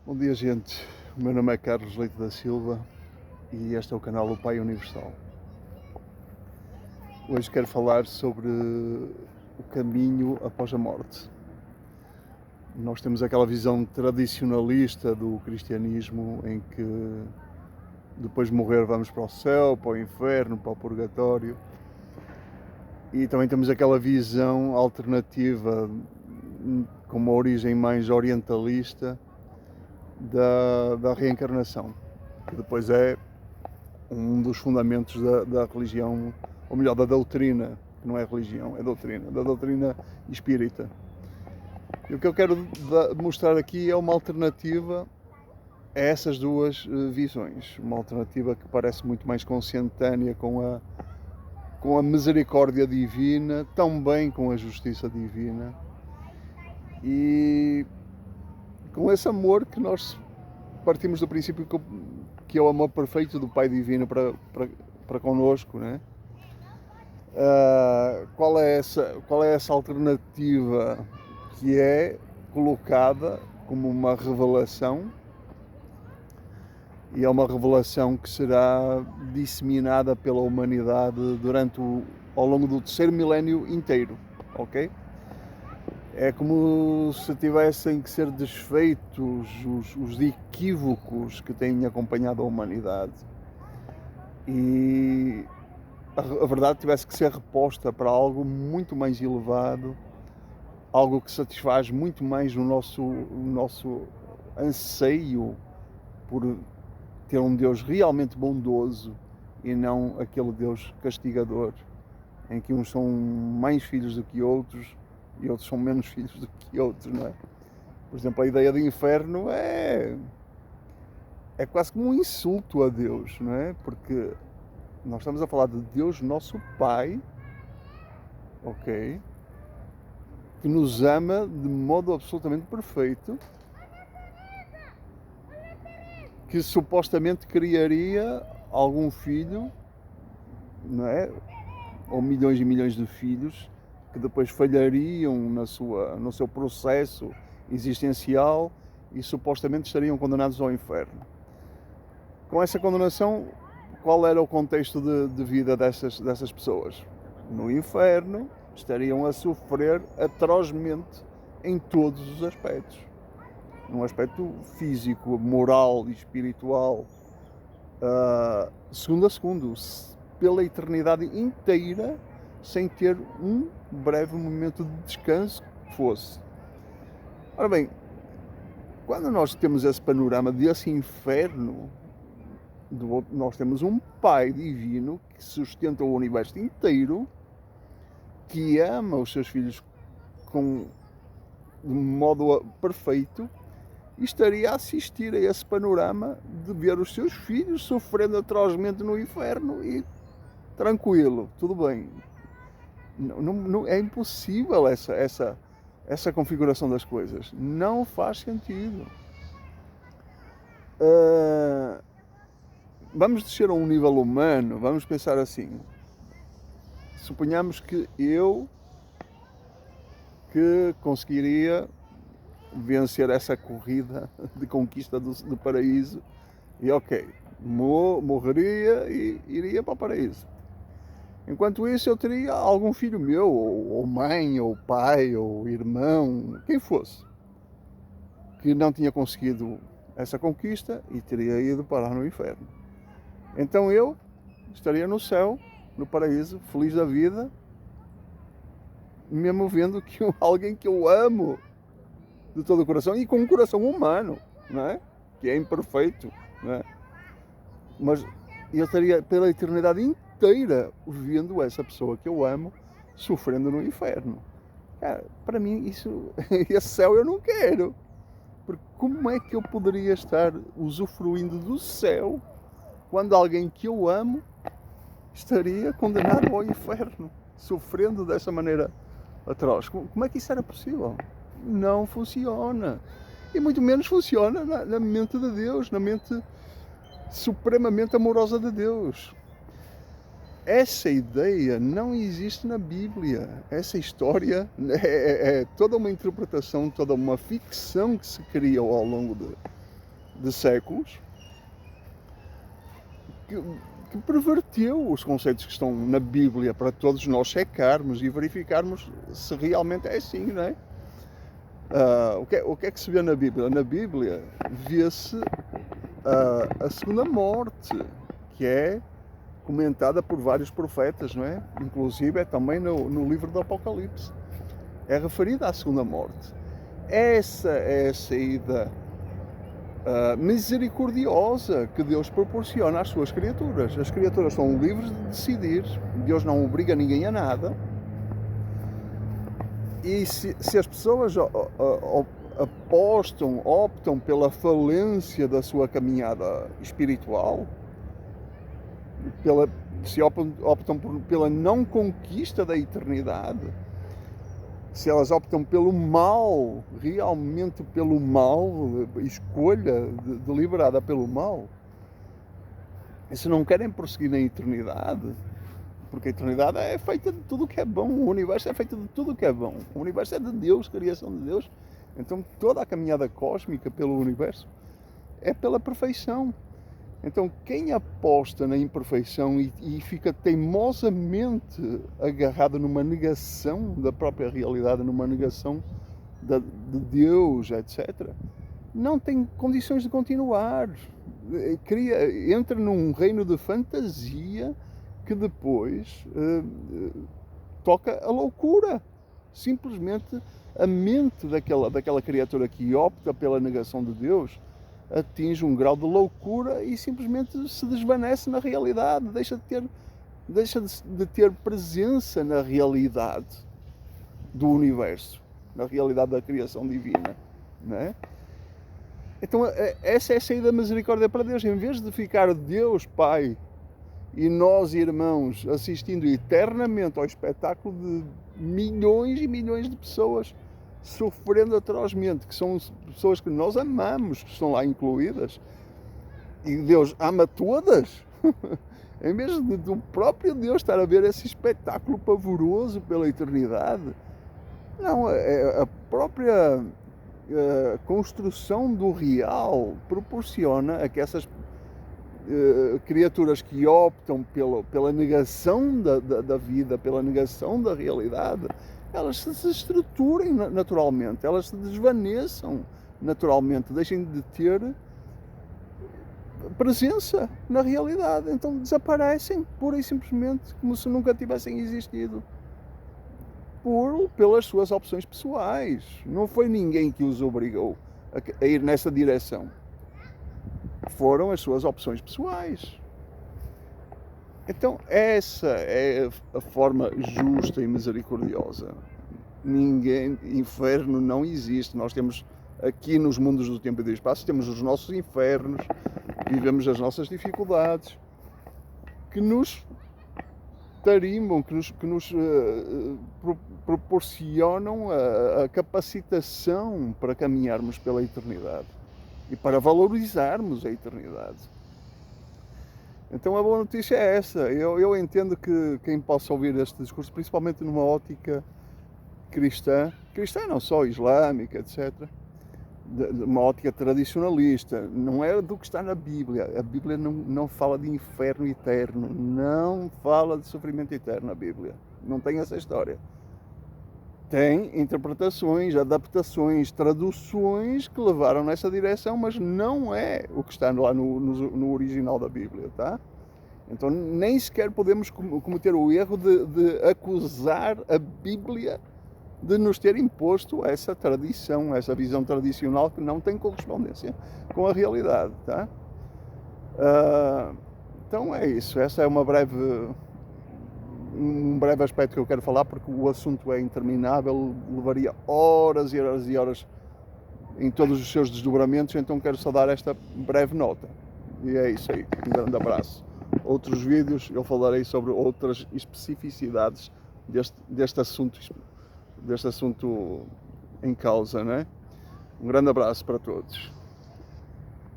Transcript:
Bom dia, gente. O meu nome é Carlos Leite da Silva e este é o canal O Pai Universal. Hoje quero falar sobre o caminho após a morte. Nós temos aquela visão tradicionalista do cristianismo em que depois de morrer vamos para o céu, para o inferno, para o purgatório. E também temos aquela visão alternativa com uma origem mais orientalista da reencarnação, que depois é um dos fundamentos da religião, ou melhor, da doutrina, que não é religião, é doutrina, da doutrina espírita. E o que eu quero mostrar aqui é uma alternativa a essas duas visões, uma alternativa que parece muito mais consentânea com a misericórdia divina, também com a justiça divina, e com esse amor que nós partimos do princípio que é o amor perfeito do Pai Divino para connosco, né? Qual é essa alternativa que é colocada como uma revelação, e é uma revelação que será disseminada pela humanidade ao longo do terceiro milénio inteiro, ok? É como se tivessem que ser desfeitos os equívocos que têm acompanhado a humanidade e a verdade tivesse que ser reposta para algo muito mais elevado, algo que satisfaz muito mais o nosso anseio por ter um Deus realmente bondoso e não aquele Deus castigador, em que uns são mais filhos do que outros e outros são menos filhos do que outros, não é? Por exemplo, a ideia de inferno é quase como um insulto a Deus, não é? Porque nós estamos a falar de Deus, nosso Pai, ok? Que nos ama de modo absolutamente perfeito, que supostamente criaria algum filho, não é? Ou milhões e milhões de filhos que depois falhariam no seu processo existencial e supostamente estariam condenados ao inferno. Com essa condenação, qual era o contexto de vida dessas pessoas? No inferno, estariam a sofrer atrozmente em todos os aspectos. Num aspecto físico, moral e espiritual, segundo a segundo, pela eternidade inteira, sem ter um breve momento de descanso que fosse. Ora bem, quando nós temos esse panorama desse inferno, nós temos um Pai divino que sustenta o universo inteiro, que ama os seus filhos de modo perfeito, e estaria a assistir a esse panorama de ver os seus filhos sofrendo atrozmente no inferno e tranquilo, tudo bem. Não, é impossível essa configuração das coisas. Não faz sentido. Vamos descer a um nível humano, vamos pensar assim. Suponhamos que eu conseguiria vencer essa corrida de conquista do paraíso e ok, morreria e iria para o paraíso. Enquanto isso eu teria algum filho meu, ou mãe, ou pai, ou irmão, quem fosse, que não tinha conseguido essa conquista e teria ido parar no inferno. Então eu estaria no céu, no paraíso, feliz da vida, mesmo vendo que alguém que eu amo de todo o coração e com um coração humano, não é? Que é imperfeito, não é? Mas eu estaria pela eternidade inteira vendo essa pessoa que eu amo sofrendo no inferno. Cara, para mim esse céu eu não quero. Porque como é que eu poderia estar usufruindo do céu quando alguém que eu amo estaria condenado ao inferno, sofrendo dessa maneira atroz? Como é que isso era possível? Não funciona. E muito menos funciona na mente de Deus, na mente supremamente amorosa de Deus. Essa ideia não existe na Bíblia. Essa história é toda uma interpretação, toda uma ficção que se cria ao longo de séculos que perverteu os conceitos que estão na Bíblia para todos nós checarmos e verificarmos se realmente é assim, não é? O que é que se vê na Bíblia? Na Bíblia vê-se a segunda morte, que é comentada por vários profetas, não é? Inclusive é também no livro do Apocalipse. É referida à segunda morte. Essa é a saída misericordiosa que Deus proporciona às suas criaturas. As criaturas são livres de decidir, Deus não obriga ninguém a nada. E se as pessoas optam pela falência da sua caminhada espiritual, optam pela não conquista da eternidade, se elas optam pelo mal, realmente pelo mal, escolha deliberada pelo mal, e se não querem prosseguir na eternidade, porque a eternidade é feita de tudo o que é bom, o universo é feito de tudo o que é bom, o universo é de Deus, criação de Deus, então toda a caminhada cósmica pelo universo é pela perfeição. Então quem aposta na imperfeição e fica teimosamente agarrado numa negação da própria realidade, numa negação de Deus, etc., não tem condições de continuar. Entra num reino de fantasia que depois toca a loucura. Simplesmente a mente daquela criatura que opta pela negação de Deus atinge um grau de loucura e simplesmente se desvanece na realidade, deixa de ter presença na realidade do universo, na realidade da criação divina, não é? Então essa é a saída da misericórdia para Deus. Em vez de ficar Deus Pai e nós irmãos assistindo eternamente ao espetáculo de milhões e milhões de pessoas sofrendo atrozmente, que são pessoas que nós amamos, que estão lá incluídas, e Deus ama todas, em vez do próprio Deus estar a ver esse espetáculo pavoroso pela eternidade, não, a própria construção do real proporciona a que essas criaturas que optam pela negação da vida, pela negação da realidade, elas se estruturem naturalmente, elas se desvaneçam naturalmente, deixem de ter presença na realidade, então desaparecem pura e simplesmente como se nunca tivessem existido, pelas suas opções pessoais. Não foi ninguém que os obrigou a ir nessa direção, foram as suas opções pessoais. Então essa é a forma justa e misericordiosa. Inferno não existe. Nós temos aqui nos mundos do tempo e do espaço, temos os nossos infernos, vivemos as nossas dificuldades, que nos tarimbam, que nos proporcionam a capacitação para caminharmos pela eternidade e para valorizarmos a eternidade. Então a boa notícia é essa. Eu entendo que quem possa ouvir este discurso, principalmente numa ótica cristã não só islâmica, etc., uma ótica tradicionalista, não é do que está na Bíblia. A Bíblia não fala de inferno eterno, não fala de sofrimento eterno. A Bíblia não tem essa história. Tem interpretações, adaptações, traduções que levaram nessa direção, mas não é o que está lá no original da Bíblia, tá? Então nem sequer podemos cometer o erro de acusar a Bíblia de nos ter imposto essa tradição, essa visão tradicional que não tem correspondência com a realidade, tá? Então é isso, essa é um breve aspecto que eu quero falar, porque o assunto é interminável, levaria horas e horas e horas em todos os seus desdobramentos, então quero só dar esta breve nota. E é isso aí, um grande abraço. Outros vídeos eu falarei sobre outras especificidades deste assunto em causa, né? Um grande abraço para todos.